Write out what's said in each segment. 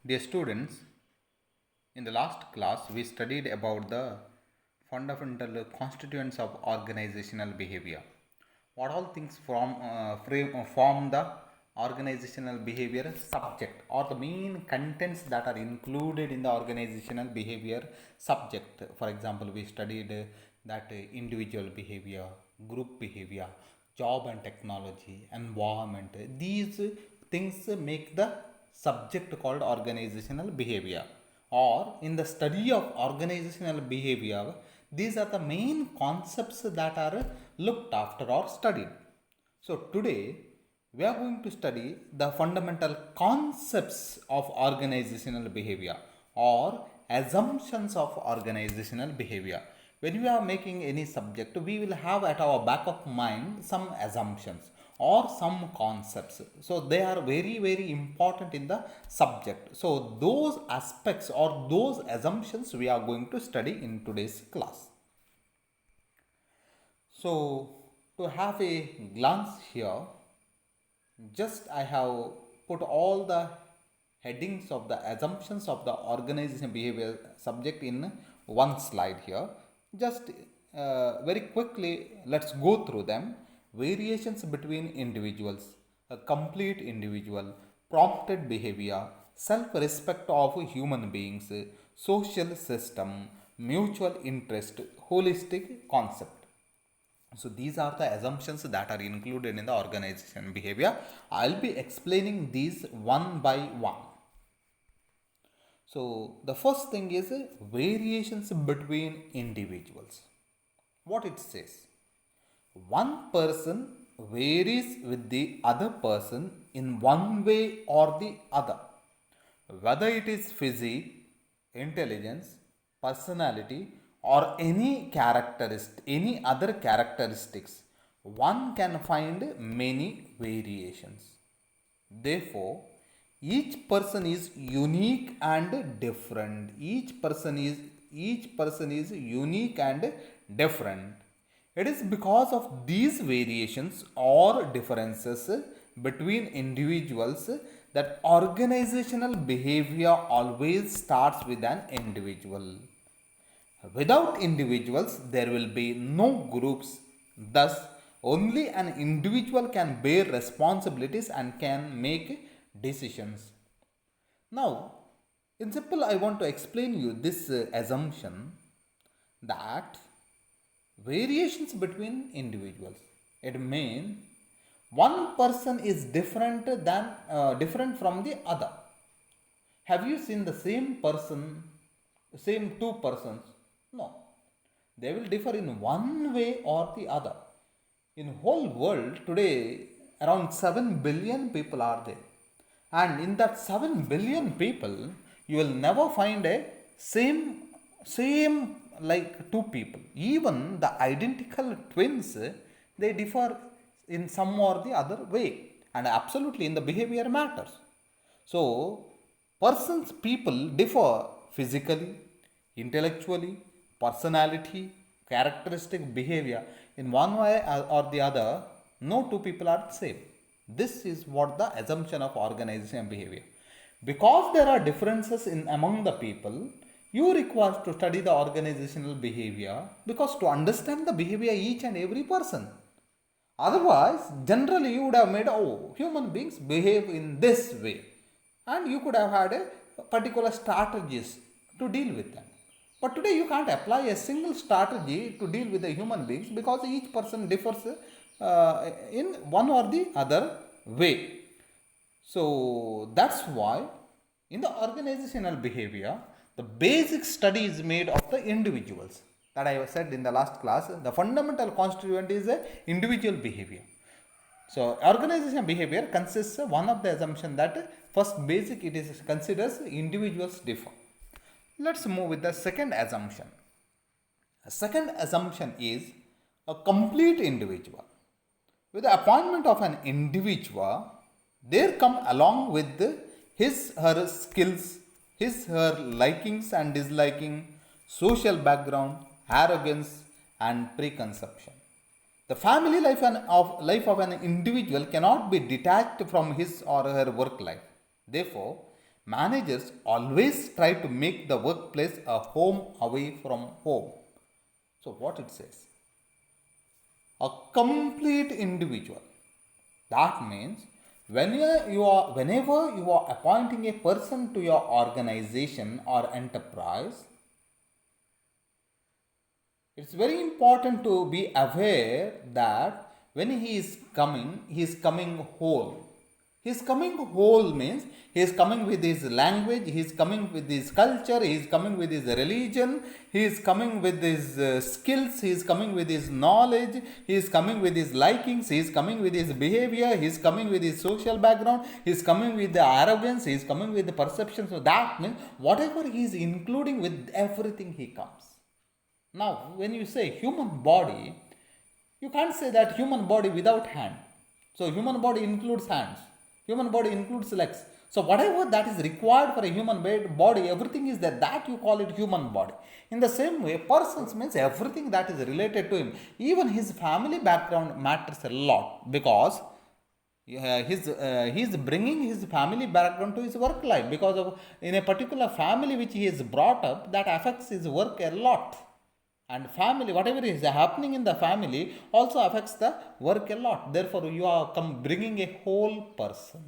Dear students, in the last class we studied about the fundamental constituents of organizational behavior. What all things form the organizational behavior subject or the main contents that are included in the organizational behavior subject. For example, we studied that individual behavior, group behavior, job and technology, environment. These things make the subject called organizational behavior. Or in the study of organizational behavior, these are the main concepts that are looked after or studied. So today we are going to study the fundamental concepts of organizational behavior or assumptions of organizational behavior. When we are making any subject, we will have at our back of mind some assumptions or some concepts. So they are very, very important in the subject. So those aspects or those assumptions we are going to study in today's class. So to have a glance here, just I have put all the headings of the assumptions of the organization behavior subject in one slide here. Just very quickly let's go through them. Variations between individuals, a complete individual, prompted behavior, self-respect of human beings, social system, mutual interest, holistic concept. So these are the assumptions that are included in the organization behavior. I'll be explaining these one by one. So the first thing is variations between individuals. What it says? One person varies with the other person in one way or the other, whether it is physique, intelligence, personality, or any other characteristics. One can find many variations. Therefore, each person is unique and different. Each person is unique and different. It is because of these variations or differences between individuals that organizational behavior always starts with an individual. Without individuals, there will be no groups. Thus, only an individual can bear responsibilities and can make decisions. Now, in simple, I want to explain you this assumption that variations between individuals. It means one person is different from the other. Have you seen the same person, same two persons? No. They will differ in one way or the other. In whole world today, around 7 billion people are there. And in that 7 billion people, you will never find a same like two people. Even the identical twins, they differ in some or the other way. And absolutely in the behavior matters. So, people differ physically, intellectually, personality, characteristic, behavior. In one way or the other, no two people are the same. This is what the assumption of organization behavior. Because there are differences in among the people, you require to study the organizational behavior because to understand the behavior each and every person. Otherwise, generally you would have made, oh, human beings behave in this way. And you could have had a particular strategies to deal with them. But today you can't apply a single strategy to deal with the human beings because each person differs in one or the other way. So that's why in the organizational behavior, the basic study is made of the individuals. That I said in the last class, the fundamental constituent is a individual behavior. So organizational behavior consists of one of the assumption that first basic it is considers individuals differ. Let's move with the second assumption. A second assumption is a complete individual. With the appointment of an individual, there come along with her skills, her likings and disliking, social background, arrogance, and preconception. The family life of an individual cannot be detached from his or her work life. Therefore, Managers always try to make the workplace a home away from home. So, what it says? A complete individual. That means whenever you are appointing a person to your organization or enterprise, it's very important to be aware that when he is coming whole. He is coming whole means he is coming with his language, he is coming with his culture, he is coming with his religion, he is coming with his skills, he is coming with his knowledge, he is coming with his likings, he is coming with his behavior, he is coming with his social background, he is coming with the arrogance, he is coming with the perception. So that means whatever he is including, with everything he comes. Now, when you say human body, you can't say that human body without hand. So, human body includes hands, human body includes legs. So, whatever that is required for a human body, everything is there. That you call it human body. In the same way, persons means everything that is related to him. Even his family background matters a lot, because he's bringing his family background to his work life, because of in a particular family which he is brought up, that affects his work a lot. And family, whatever is happening in the family also affects the work a lot. Therefore you are bringing a whole person.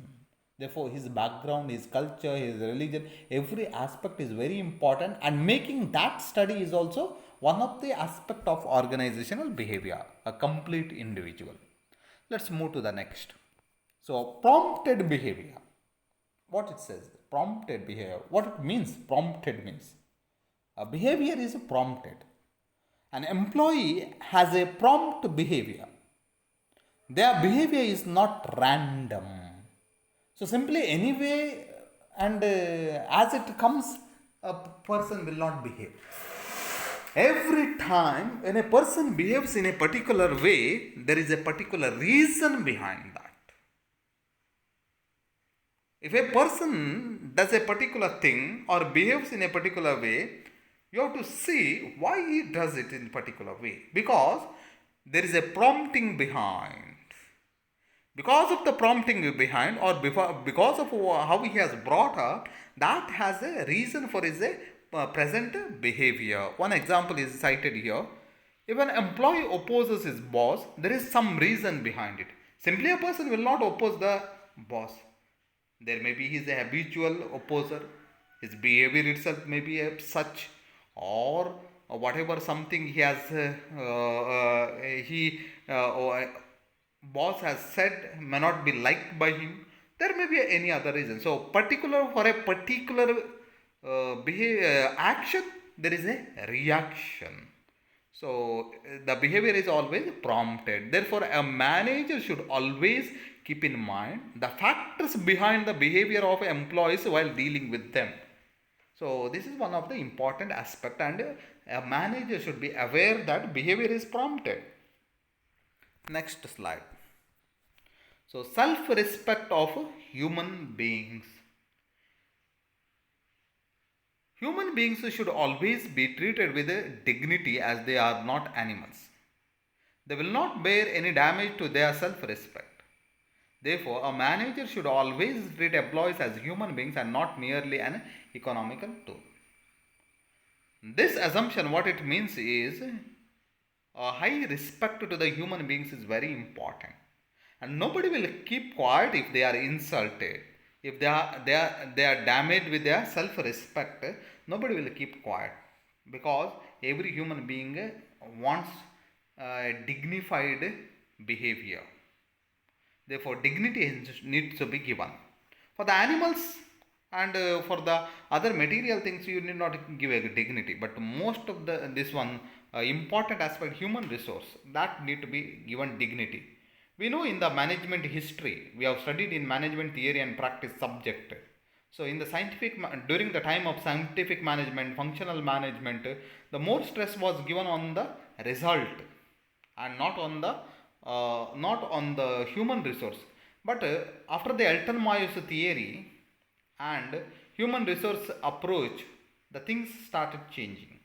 Therefore his background, his culture, his religion, every aspect is very important, and making that study is also one of the aspect of organizational behavior, a complete individual. Let's move to the next. So prompted behavior, what it says, prompted behavior, what it means. Prompted means a behavior is prompted. An employee has a prompt behavior. Their behavior is not random. So simply anyway, and as it comes, a person will not behave. Every time when a person behaves in a particular way, there is a particular reason behind that. If a person does a particular thing or behaves in a particular way, you have to see why he does it in particular way, because there is a prompting behind. Because of the prompting behind, or because of how he has brought up, that has a reason for his present behavior. One example is cited here. If an employee opposes his boss, there is some reason behind it. Simply a person will not oppose the boss. There may be he is a habitual opposer. His behavior itself may be such, or whatever something he has boss has said may not be liked by him. There may be any other reason. So particular, for a particular action, there is a reaction. So the behavior is always prompted. Therefore a manager should always keep in mind the factors behind the behavior of employees while dealing with them. So this is one of the important aspect, and a manager should be aware that behavior is prompted. Next slide. So self-respect of human beings. Human beings should always be treated with dignity, as they are not animals. They will not bear any damage to their self-respect. Therefore, a manager should always treat employees as human beings and not merely an economical tool. This assumption, what it means is, a high respect to the human beings is very important. And nobody will keep quiet if they are insulted. If they are damaged with their self-respect, nobody will keep quiet. Because every human being wants dignified behavior. Therefore, dignity needs to be given. For the animals and for the other material things, you need not give a dignity. But most of this one important aspect, human resource, that need to be given dignity. We know in the management history, we have studied in management theory and practice subject. So in the during the time of scientific management, functional management, the more stress was given on the result and not on the human resource. But after the Elton Mayos theory and human resource approach, the things started changing.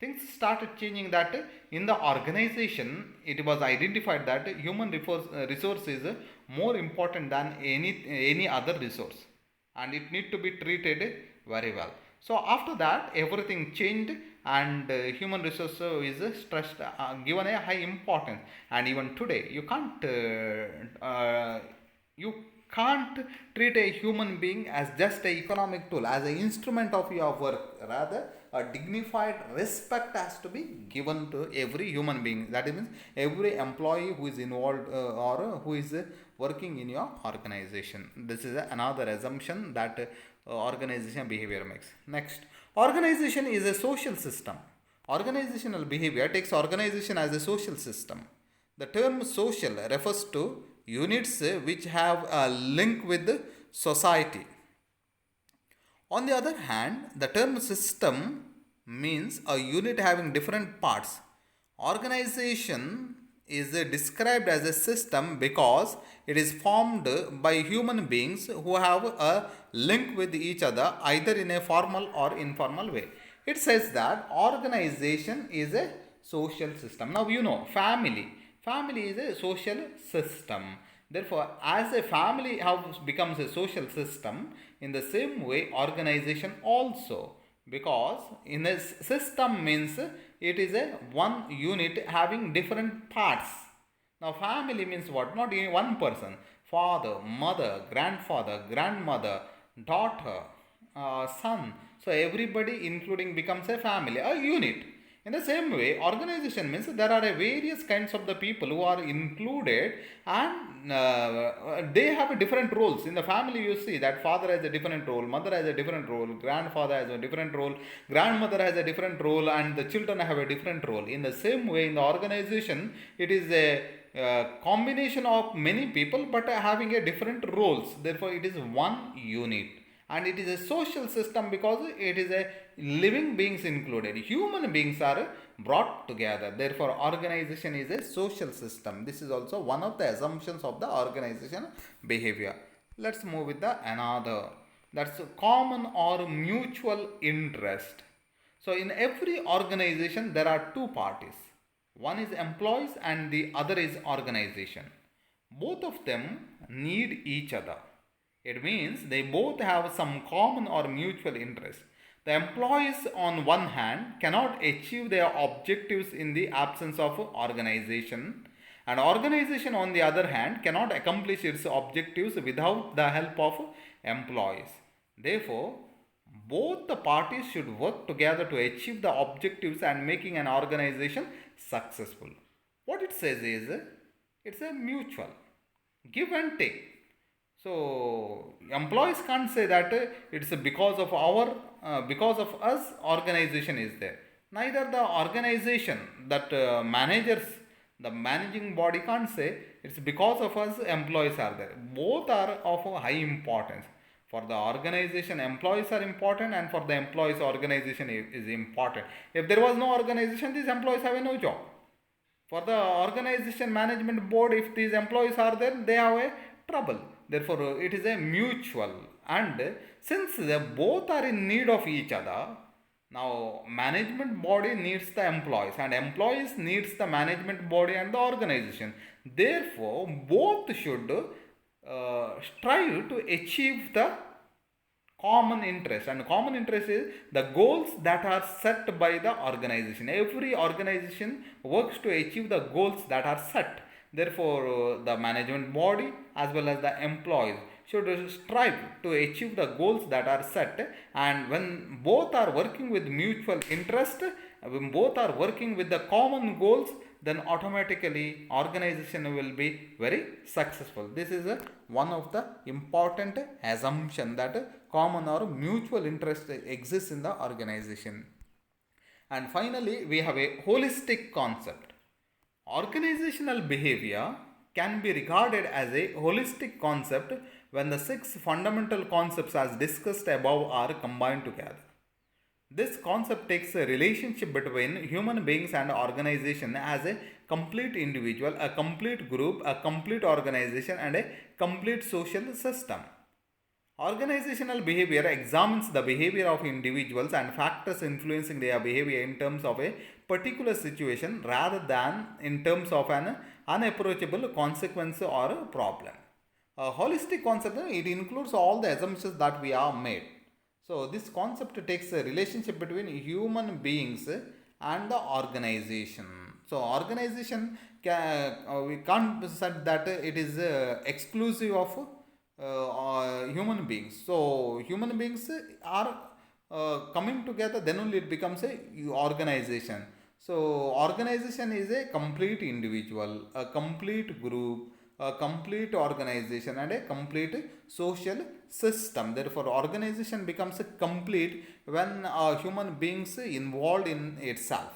Things started changing that in the organization, it was identified that human resource is more important than any other resource. and it need to be treated very well. So after that everything changed, and human resource is stressed, given a high importance. And even today you can't treat a human being as just a economic tool, as an instrument of your work. Rather, a dignified respect has to be given to every human being, that means every employee who is involved or who is working in your organization. This is another assumption that organization behavior makes. Next, organization is a social system. Organizational behavior takes organization as a social system. The term social refers to units which have a link with society. On the other hand, the term system means a unit having different parts. Organization is described as a system because it is formed by human beings who have a link with each other, either in a formal or informal way. It says that organization is a social system. Now you know family. Family is a social system. Therefore, as a family house becomes a social system, in the same way organization also, because in a system means it is a one unit having different parts. Now family means what? Not one person. Father, mother, grandfather, grandmother, daughter, son. So everybody including becomes a family, a unit. In the same way, organization means there are a various kinds of the people who are included, and they have a different roles. In the family, you see that father has a different role, mother has a different role, grandfather has a different role, grandmother has a different role, and the children have a different role. In the same way, in the organization, it is a combination of many people but having a different roles. Therefore, it is one unit, and it is a social system because it is a living beings included. Human beings are brought together. Therefore, organization is a social system. This is also one of the assumptions of the organization behavior. Let's move with the another. That's common or mutual interest. So, in every organization, there are two parties. One is employees and the other is organization. Both of them need each other. It means they both have some common or mutual interest. The employees, on one hand, cannot achieve their objectives in the absence of organization, and organization, on the other hand, cannot accomplish its objectives without the help of employees. Therefore, both the parties should work together to achieve the objectives and making an organization successful. What it says is it's a mutual give and take. So employees can't say that it's because of because of us organization is there. Neither the organization that managers, the managing body can't say it's because of us employees are there. Both are of high importance. For the organization, employees are important, and for the employees, organization is important. If there was no organization, these employees have no job. For the organization management board, if these employees are there, they have a trouble. Therefore, it is a mutual. And since they both are in need of each other, now management body needs the employees, and employees needs the management body and the organization. Therefore, both should strive to achieve the common interest, and common interest is the goals that are set by the organization. Every organization works to achieve the goals that are set. Therefore, the management body as well as the employees should strive to achieve the goals that are set, and when both are working with mutual interest, when both are working with the common goals, then automatically organization will be very successful. This is one of the important assumption that common or mutual interest exists in the organization. And finally, we have a holistic concept. Organizational behavior can be regarded as a holistic concept when the six fundamental concepts as discussed above are combined together. This concept takes a relationship between human beings and organization as a complete individual, a complete group, a complete organization, and a complete social system. Organizational behavior examines the behavior of individuals and factors influencing their behavior in terms of a particular situation rather than in terms of an unapproachable consequence or a problem. A holistic concept, it includes all the assumptions that we have made. So this concept takes a relationship between human beings and the organization. So organization we can't say that it is exclusive of human beings. So human beings are coming together, then only it becomes a organization. So organization is a complete individual, a complete group, a complete organization, and a complete social system. Therefore organization becomes complete when human beings involved in itself.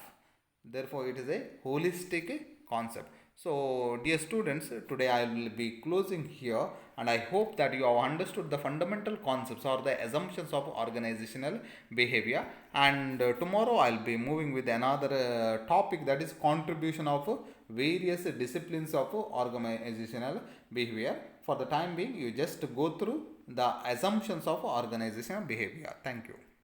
Therefore it is a holistic concept. So dear students, today I will be closing here, and I hope that you have understood the fundamental concepts or the assumptions of organizational behavior. And tomorrow I will be moving with another topic, that is contribution of various disciplines of organizational behavior. For the time being, you just go through the assumptions of organizational behavior. Thank you.